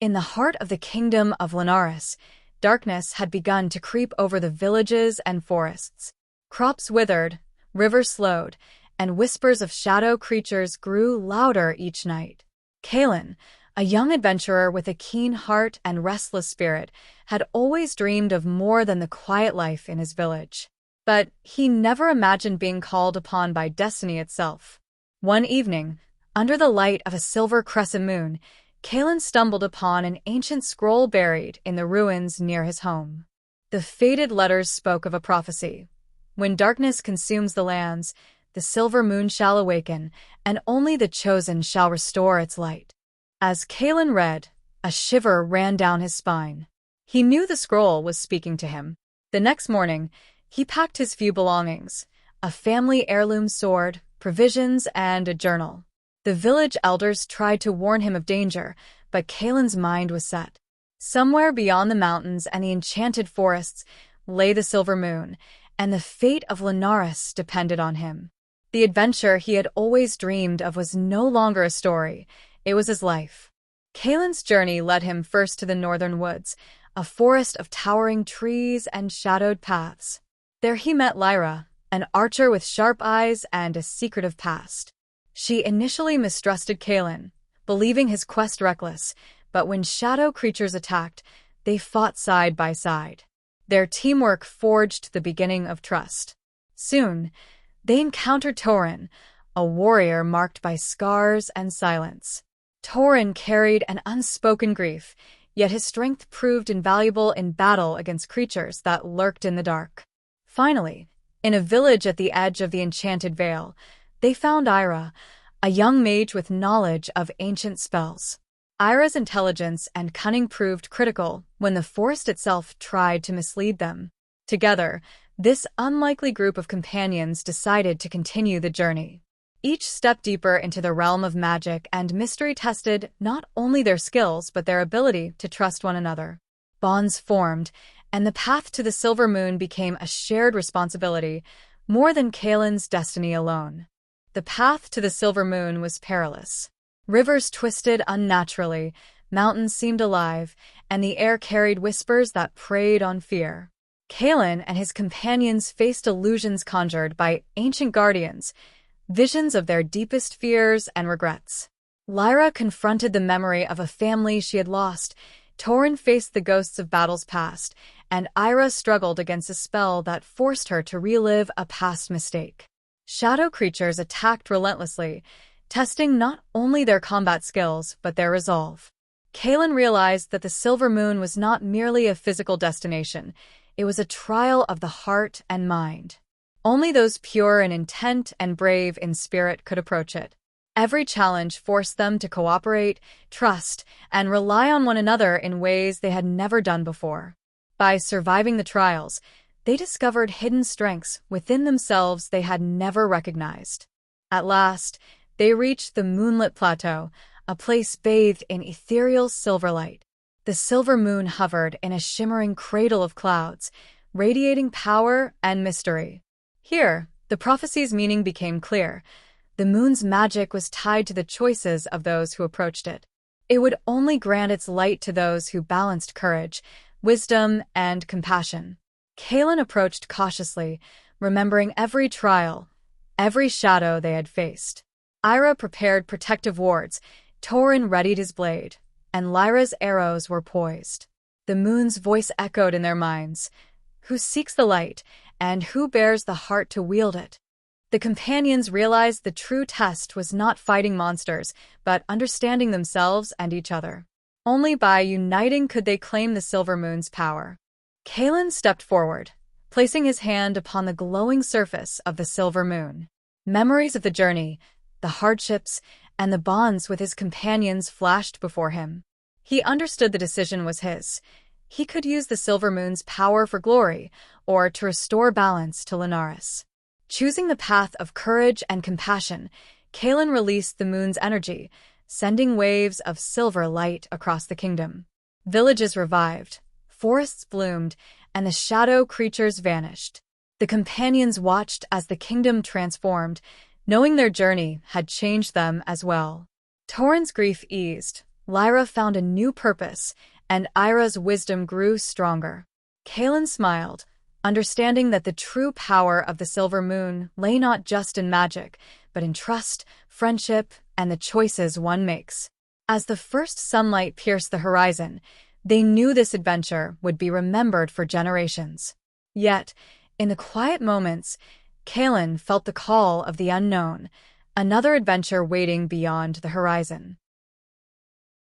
In the heart of the kingdom of Lunaris, darkness had begun to creep over the villages and forests. Crops withered, rivers slowed, and whispers of shadow creatures grew louder each night. Kaelen, a young adventurer with a keen heart and restless spirit, had always dreamed of more than the quiet life in his village. But he never imagined being called upon by destiny itself. One evening, under the light of a silver crescent moon, Kaelen stumbled upon an ancient scroll buried in the ruins near his home. The faded letters spoke of a prophecy. When darkness consumes the lands, the silver moon shall awaken, and only the chosen shall restore its light. As Kaelen read, a shiver ran down his spine. He knew the scroll was speaking to him. The next morning, he packed his few belongings, a family heirloom sword, provisions, and a journal. The village elders tried to warn him of danger, but Kaelen's mind was set. Somewhere beyond the mountains and the enchanted forests lay the silver moon, and the fate of Lunaris depended on him. The adventure he had always dreamed of was no longer a story, it was his life. Kaelen's journey led him first to the northern woods, a forest of towering trees and shadowed paths. There he met Lyra, an archer with sharp eyes and a secretive past. She initially mistrusted Kaelen, believing his quest reckless, but when shadow creatures attacked, they fought side by side. Their teamwork forged the beginning of trust. Soon, they encountered Torin, a warrior marked by scars and silence. Torin carried an unspoken grief, yet his strength proved invaluable in battle against creatures that lurked in the dark. Finally, in a village at the edge of the enchanted vale, they found Eira, a young mage with knowledge of ancient spells. Eira's intelligence and cunning proved critical when the forest itself tried to mislead them. Together, this unlikely group of companions decided to continue the journey. Each stepped deeper into the realm of magic and mystery tested not only their skills but their ability to trust one another. Bonds formed, and the path to the Silver Moon became a shared responsibility, more than Kaelen's destiny alone. The path to the Silver Moon was perilous. Rivers twisted unnaturally, mountains seemed alive, and the air carried whispers that preyed on fear. Kaelen and his companions faced illusions conjured by ancient guardians, visions of their deepest fears and regrets. Lyra confronted the memory of a family she had lost, Torin faced the ghosts of battles past, and Eira struggled against a spell that forced her to relive a past mistake. Shadow creatures attacked relentlessly, testing not only their combat skills but their resolve. Kaelen realized that the Silver Moon was not merely a physical destination, it was a trial of the heart and mind. Only those pure in intent and brave in spirit could approach it. Every challenge forced them to cooperate, trust, and rely on one another in ways they had never done before. By surviving the trials, they discovered hidden strengths within themselves they had never recognized. At last, they reached the moonlit plateau, a place bathed in ethereal silver light. The silver moon hovered in a shimmering cradle of clouds, radiating power and mystery. Here, the prophecy's meaning became clear. The moon's magic was tied to the choices of those who approached it. It would only grant its light to those who balanced courage, wisdom, and compassion. Kaelen approached cautiously, remembering every trial, every shadow they had faced. Eira prepared protective wards, Torin readied his blade, and Lyra's arrows were poised. The moon's voice echoed in their minds. Who seeks the light, and who bears the heart to wield it? The companions realized the true test was not fighting monsters, but understanding themselves and each other. Only by uniting could they claim the Silver Moon's power. Kaelen stepped forward, placing his hand upon the glowing surface of the Silver Moon. Memories of the journey, the hardships, and the bonds with his companions flashed before him. He understood the decision was his. He could use the Silver Moon's power for glory, or to restore balance to Lunaris. Choosing the path of courage and compassion, Kaelen released the moon's energy, sending waves of silver light across the kingdom. Villages revived, forests bloomed, and the shadow creatures vanished. The companions watched as the kingdom transformed, knowing their journey had changed them as well. Torin's grief eased, Lyra found a new purpose, and Eira's wisdom grew stronger. Kaelen smiled, understanding that the true power of the Silver Moon lay not just in magic, but in trust, friendship, and the choices one makes. As the first sunlight pierced the horizon, they knew this adventure would be remembered for generations. Yet, in the quiet moments, Kaelen felt the call of the unknown, another adventure waiting beyond the horizon.